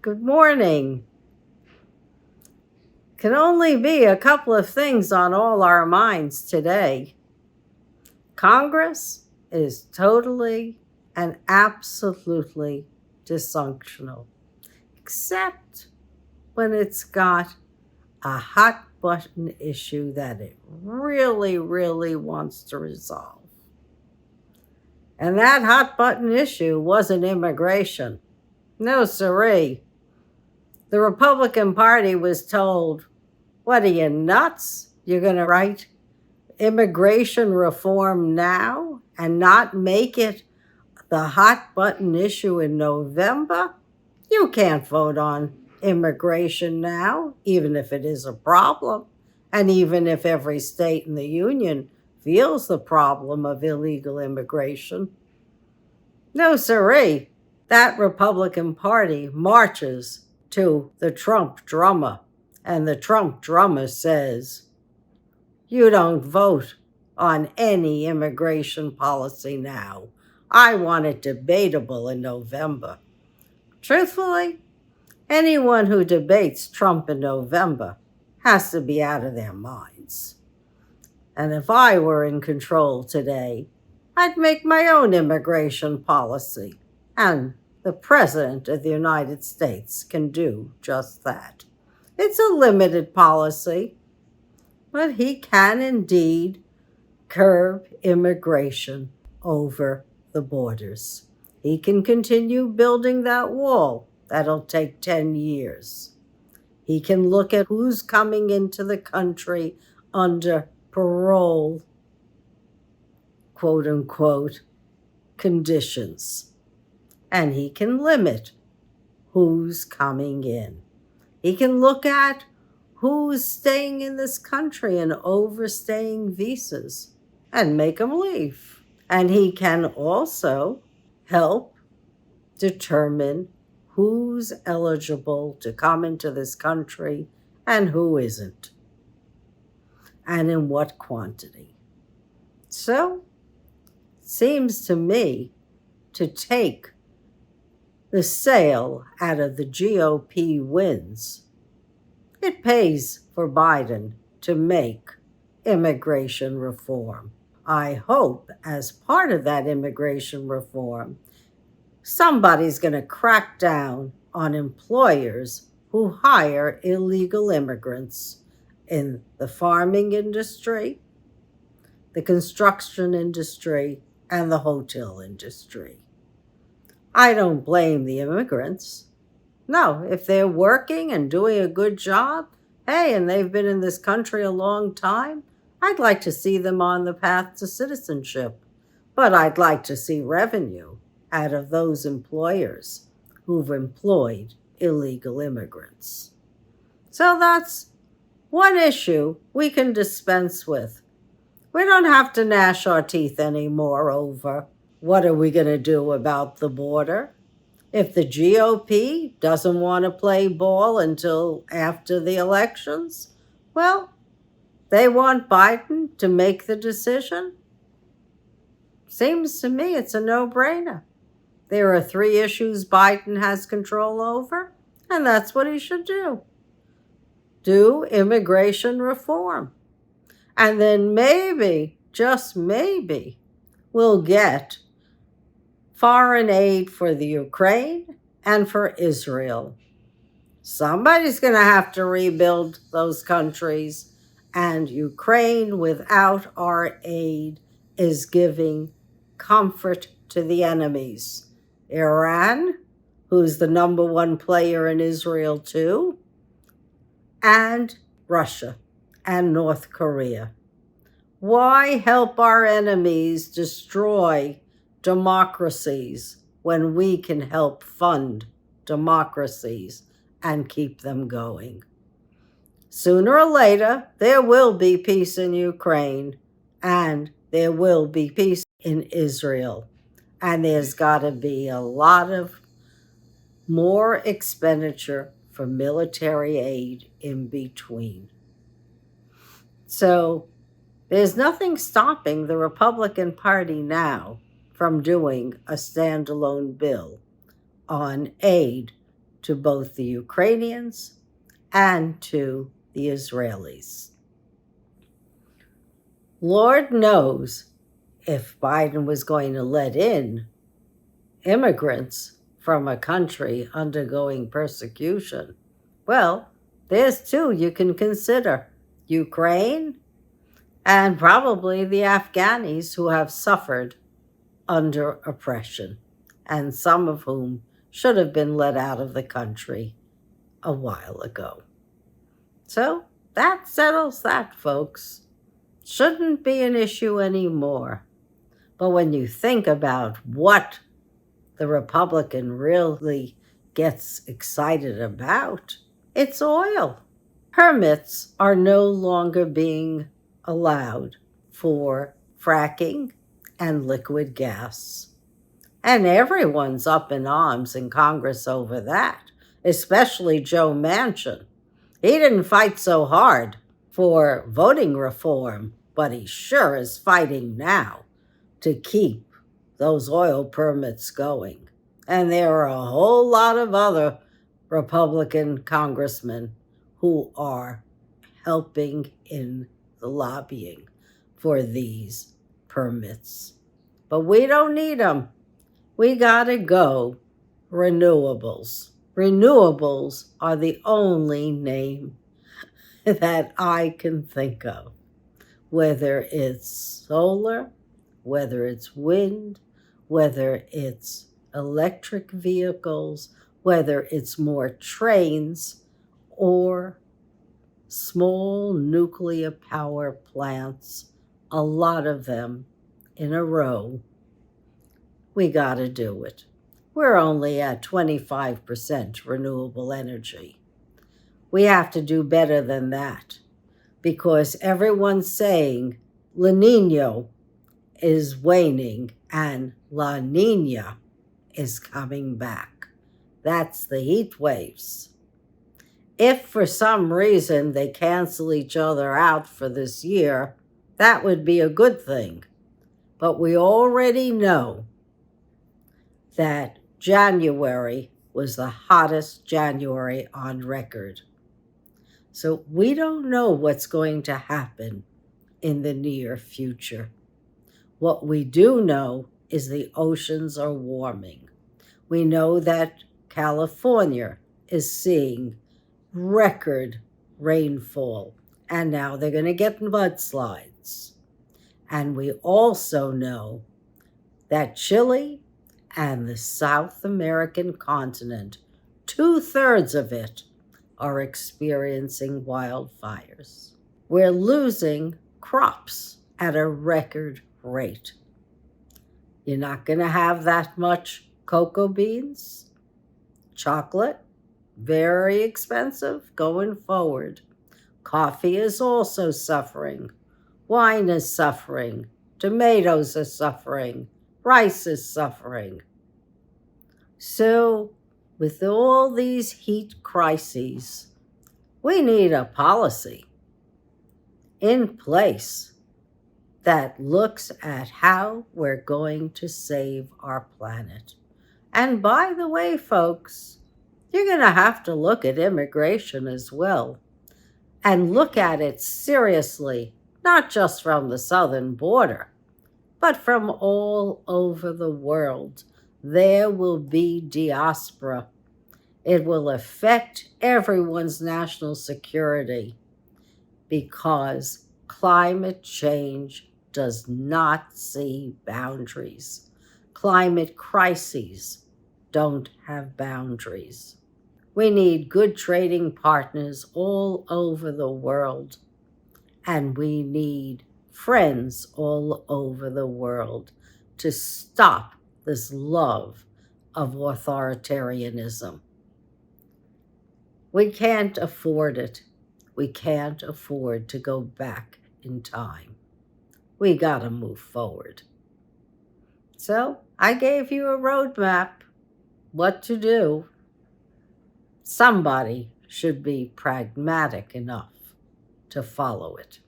Good morning. Can only be a couple of things on all our minds today. Congress is totally and absolutely dysfunctional, except when it's got a hot button issue that it really, really wants to resolve. And that hot button issue wasn't immigration. No, siree. The Republican Party was told, what are you, nuts? You're going to write immigration reform now and not make it the hot button issue in November? You can't vote on immigration now, even if it is a problem, and even if every state in the union feels the problem of illegal immigration. No, siree. That Republican Party marches to the Trump drummer, and the Trump drummer says, you don't vote on any immigration policy now. I want it debatable in November. Truthfully, anyone who debates Trump in November has to be out of their minds. And if I were in control today, I'd make my own immigration policy. And the President of the United States can do just that. It's a limited policy, but he can indeed curb immigration over the borders. He can continue building that wall. That'll take 10 years. He can look at who's coming into the country under parole, quote unquote, conditions. And he can limit who's coming in. He can look at who's staying in this country and overstaying visas and make them leave. And he can also help determine who's eligible to come into this country and who isn't, and in what quantity. So, it seems to me to take the sail out of the GOP wins, it pays for Biden to make immigration reform. I hope as part of that immigration reform, somebody's going to crack down on employers who hire illegal immigrants in the farming industry, the construction industry, and the hotel industry. I don't blame the immigrants. No, if they're working and doing a good job, hey, and they've been in this country a long time, I'd like to see them on the path to citizenship. But I'd like to see revenue out of those employers who've employed illegal immigrants. So that's one issue we can dispense with. We don't have to gnash our teeth anymore over what are we going to do about the border. If the GOP doesn't want to play ball until after the elections, well, they want Biden to make the decision. Seems to me it's a no-brainer. There are 3 issues Biden has control over, and that's what he should do. Do immigration reform. And then maybe, just maybe, we'll get foreign aid for the Ukraine and for Israel. Somebody's going to have to rebuild those countries, and Ukraine without our aid is giving comfort to the enemies. Iran, who's the number 1 player in Israel too, and Russia and North Korea. Why help our enemies destroy democracies when we can help fund democracies and keep them going? Sooner or later, there will be peace in Ukraine, and there will be peace in Israel. And there's got to be a lot of more expenditure for military aid in between. So there's nothing stopping the Republican Party now from doing a standalone bill on aid to both the Ukrainians and to the Israelis. Lord knows if Biden was going to let in immigrants from a country undergoing persecution. Well, there's two you can consider: Ukraine and probably the Afghanis who have suffered under oppression, and some of whom should have been let out of the country a while ago. So that settles that, folks. Shouldn't be an issue anymore. But when you think about what the Republican really gets excited about, it's oil. Permits are no longer being allowed for fracking and liquid gas. And everyone's up in arms in Congress over that, especially Joe Manchin. He didn't fight so hard for voting reform, but he sure is fighting now to keep those oil permits going. And there are a whole lot of other Republican congressmen who are helping in the lobbying for these permits. But we don't need them. We gotta go renewables. Renewables are the only name that I can think of. Whether it's solar, whether it's wind, whether it's electric vehicles, whether it's more trains or small nuclear power plants, a lot of them in a row, we gotta do it. We're only at 25% renewable energy. We have to do better than that because everyone's saying La Nina is waning and La Nina is coming back. That's the heat waves. If for some reason they cancel each other out for this year, that would be a good thing. But we already know that January was the hottest January on record. So we don't know what's going to happen in the near future. What we do know is the oceans are warming. We know that California is seeing record rainfall, and now they're going to get mudslides. And we also know that Chile and the South American continent, 2/3 of it, are experiencing wildfires. We're losing crops at a record rate. You're not going to have that much cocoa beans. Chocolate, very expensive going forward. Coffee is also suffering. Wine is suffering. Tomatoes are suffering. Rice is suffering. So, with all these heat crises, we need a policy in place that looks at how we're going to save our planet. And by the way, folks, you're going to have to look at immigration as well, and look at it seriously, not just from the southern border, but from all over the world. There will be diaspora. It will affect everyone's national security because climate change does not see boundaries. Climate crises don't have boundaries. We need good trading partners all over the world, and we need friends all over the world to stop this love of authoritarianism. We can't afford it. We can't afford to go back in time. We gotta move forward. So I gave you a roadmap, what to do. Somebody should be pragmatic enough to follow it.